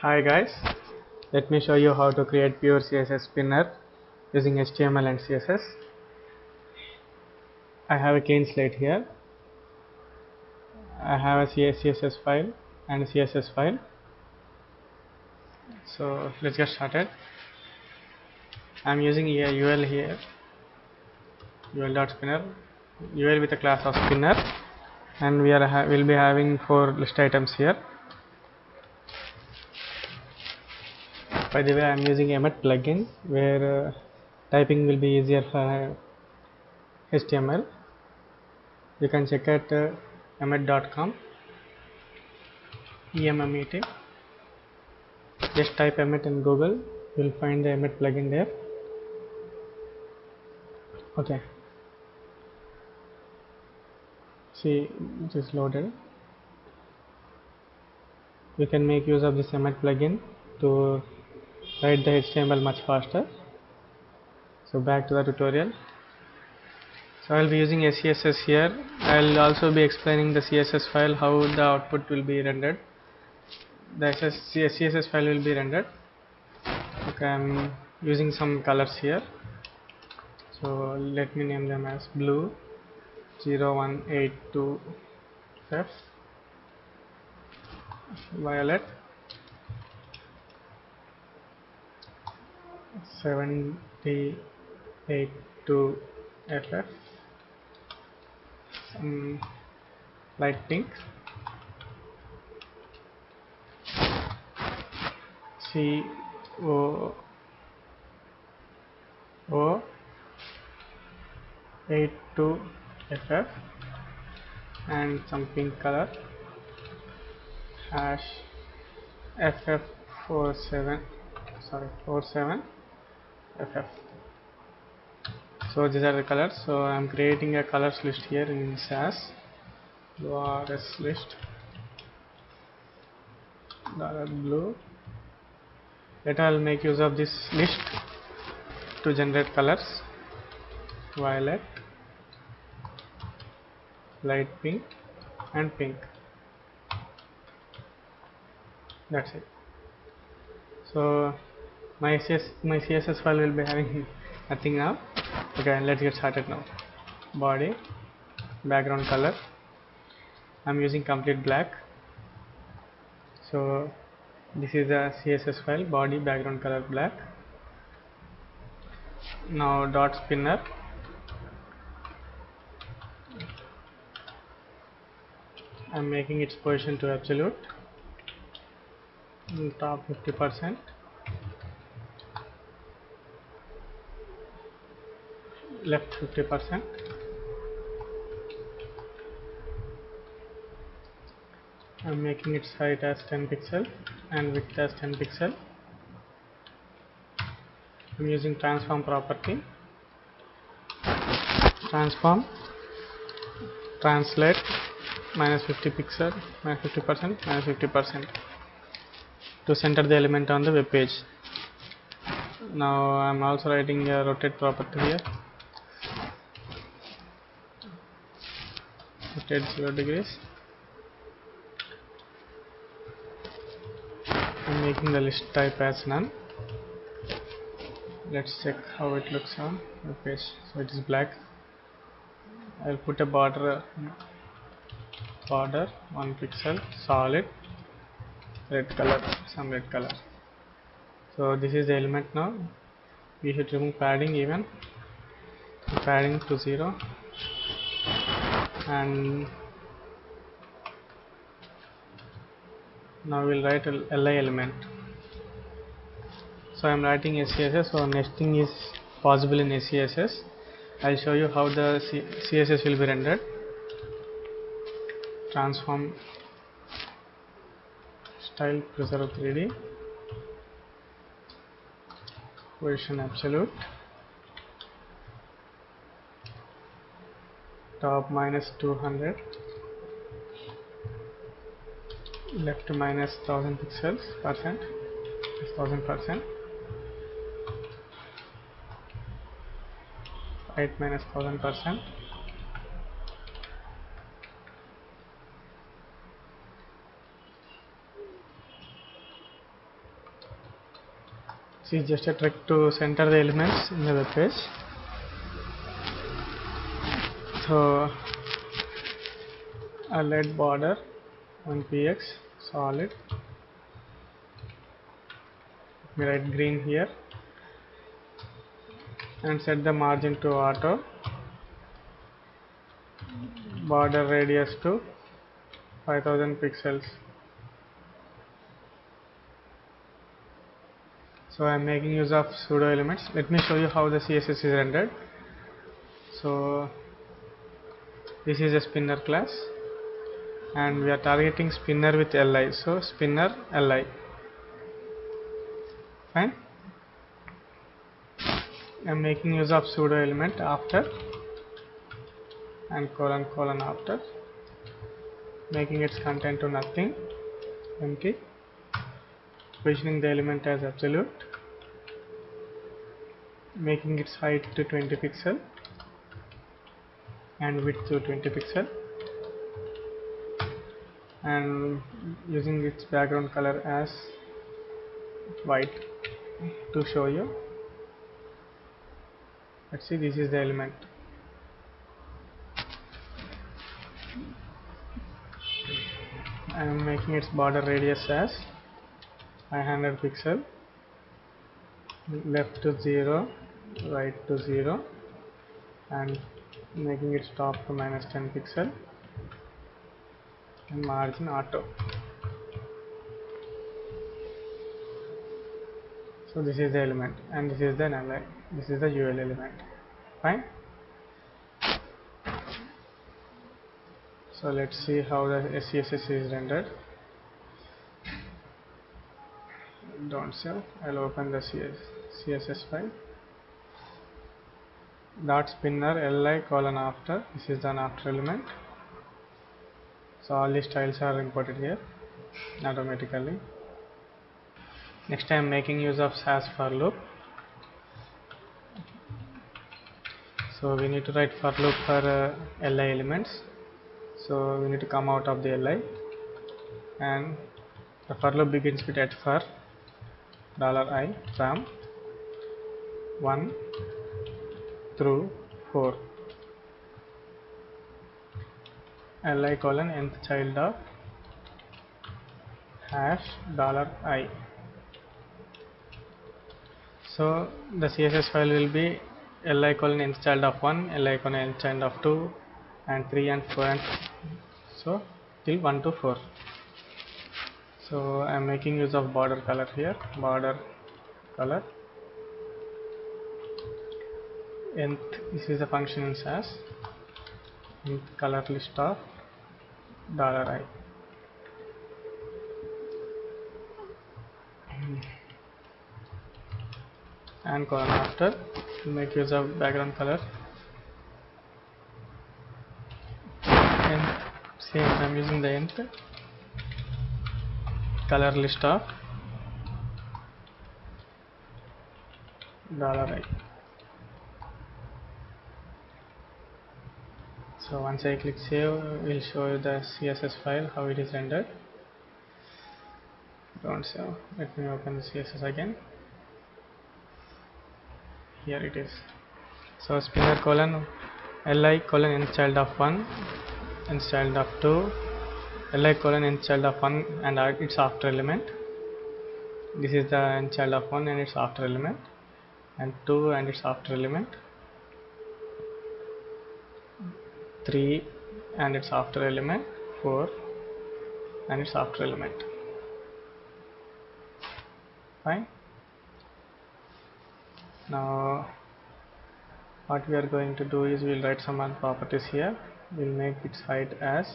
Hi guys, let me show you how to create pure CSS spinner using HTML and CSS. I have a clean slate here. I have a CSS file and a CSS file. So let's get started. I'm using a UL here, ul.spinner, UL with a class of spinner, and we'll be having 4 list items here. By the way, I'm using Emmet plugin where typing will be easier for HTML. You can check at emmet.com, EMMET. Just type Emmet in Google, you'll find the Emmet plugin there. Okay, see, it is loaded. You can make use of this Emmet plugin to write the HTML much faster. So back to the tutorial. So I'll be using SCSS here. I'll also be explaining the CSS file, how the output will be rendered. The CSS file will be rendered. Okay, I'm using some colors here. So let me name them as blue 0182 F, violet 7082 FF, light pink CO82 FF, and some pink color hash FF47 FF. So these are the colors. So I'm creating a colors list here in SASS. URS list $blue. Later I'll make use of this list to generate colors: violet, light pink, and pink. That's it. So my CSS file will be having nothing now. Okay, let's get started now. Body, background color, I'm using complete black. So this is the CSS file, body, background color black. Now dot spinner, I'm making its position to absolute, top 50%, left 50%. I'm making its height as 10 pixel and width as 10 pixel. I'm using transform property. Transform translate minus 50 pixel, minus 50%, minus 50% to center the element on the web page. Now I'm also writing a rotate property here. Rotate 0 degrees. I'm making the list type as none. Let's check how it looks on the page. So it is black. I'll put a border 1 pixel, solid, red color, some red color. So this is the element now. We should remove padding even. Padding to 0, and now we'll write a li element. So I'm writing SCSS, so nesting is possible in SCSS. I'll show you how the CSS will be rendered. Transform style preserve 3D, position absolute, top minus 200, left minus 1000 pixels percent, 1000%, right minus 1000%, This is just a trick to center the elements in the web page. So I'll add border on px solid. Let me write green here and set the margin to auto, border radius to 5000 pixels. So I am making use of pseudo elements. Let me show you how the CSS is rendered. So this is a spinner class and we are targeting spinner with li, so spinner li. Fine. I am making use of pseudo element after and colon after, making its content to nothing, empty, positioning the element as absolute, making its height to 20 pixel and width to 20 pixel, and using its background color as white to show you. Let's see, this is the element. I am making its border radius as 500 pixel, left to 0, right to 0, and making its top to -10 pixel and margin auto. So this is the element and this is the null, this is the UL element. Fine. So let's see how the SCSS is rendered. Don't save. I'll open the CSS file. Dot spinner li colon after. This is an after element. So all these styles are imported here automatically. Next I am making use of SASS for loop. So we need to write for loop for li elements. So we need to come out of the li, and the for loop begins with at for $i from 1 through 4, li colon nth child of hash $i. So the CSS file will be li colon nth child of 1, li colon nth child of 2 and 3 and 4 and so till 1 to 4. So I am making use of border color here, border color nth, this is the function in SAS, nth color list of $i. And colon after, to make use of background color, and same I am using the nth color list of $i. So once I click save, will show you the CSS file how it is rendered. Don't save. Let me open the CSS again. Here it is. So spinner colon li colon nth child of 1, nth child of 2, li colon nth child of 1 and its after element. This is the nth child of 1 and its after element, and 2 and its after element, 3 and its after element, 4 and its after element. Fine. Now what we are going to do is we'll write some other properties here. We'll make its height as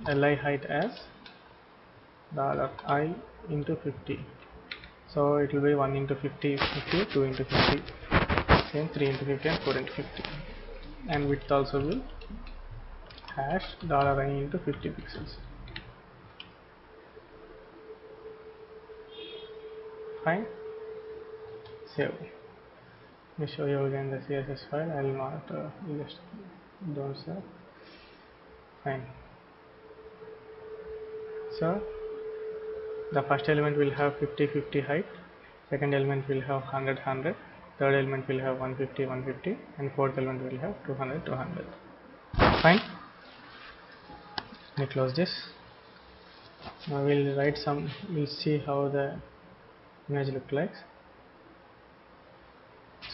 li height as $i into 50. So it will be 1 into 50 is 50, 2 into 50, then 3 into 50 and 4 into 50. And width also will hash $i into 50 pixels. Fine. Save. Let me show you again the CSS file. I will not just don't save. Fine. So the first element will have 50-50 height, second element will have 100 100, third element will have 150 150, and fourth element will have 200 200. Fine. Let me close this. Now we'll see how the image look like.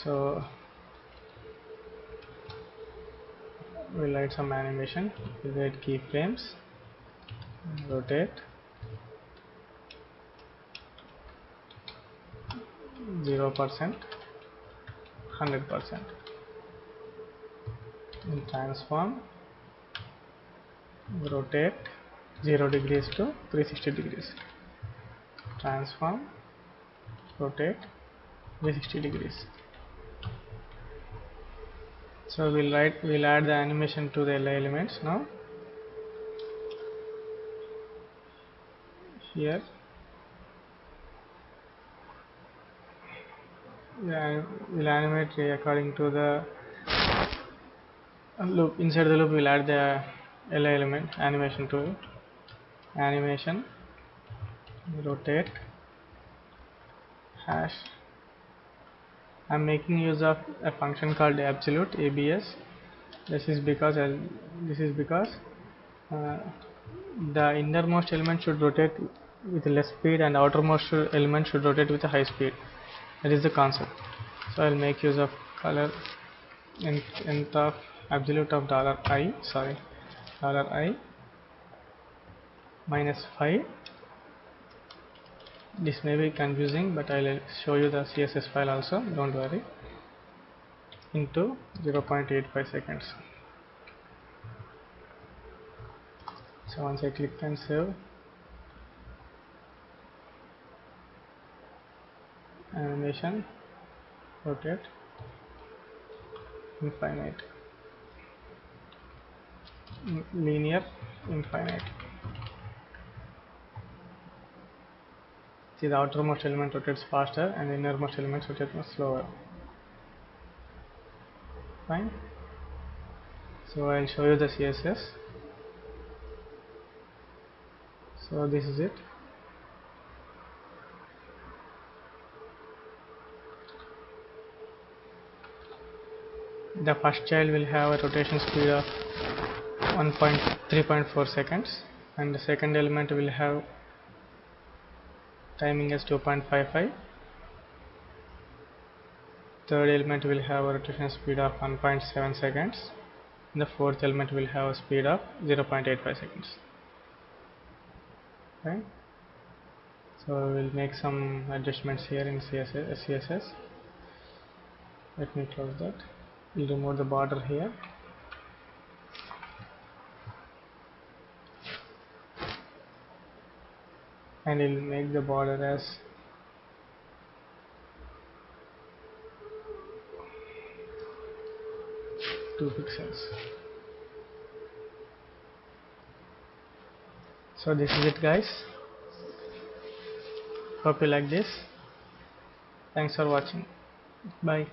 So we'll write some animation. We'll write keyframes, rotate 0%, 100%, and transform, rotate 0 degrees to 360 degrees, transform, rotate 360 degrees. So we'll add the animation to the LI elements now. Here we'll animate according to the loop. Inside the loop we'll add the LI element animation to it. Animation, rotate, hash. I'm making use of a function called absolute ABS. This is because the innermost element should rotate with less speed and outermost element should rotate with a high speed. That is the concept. So I'll make use of color nth of absolute of $i minus 5. This may be confusing, but I'll show you the CSS file also, don't worry, into 0.85 seconds. So once I click and save, animation, rotate, infinite, linear, infinite. See, the outermost element rotates faster and the innermost element rotates much slower. Fine. So I'll show you the CSS. So this is it. The first child will have a rotation speed of 3.4 seconds, and the second element will have timing as 2.55. Third element will have a rotation speed of 1.7 seconds. And the fourth element will have a speed of 0.85 seconds. Okay. So we'll make some adjustments here in SCSS. Let me close that. We'll remove the border here. And we'll make the border as 2 pixels. So this is it, guys. Hope you like this. Thanks for watching. Bye.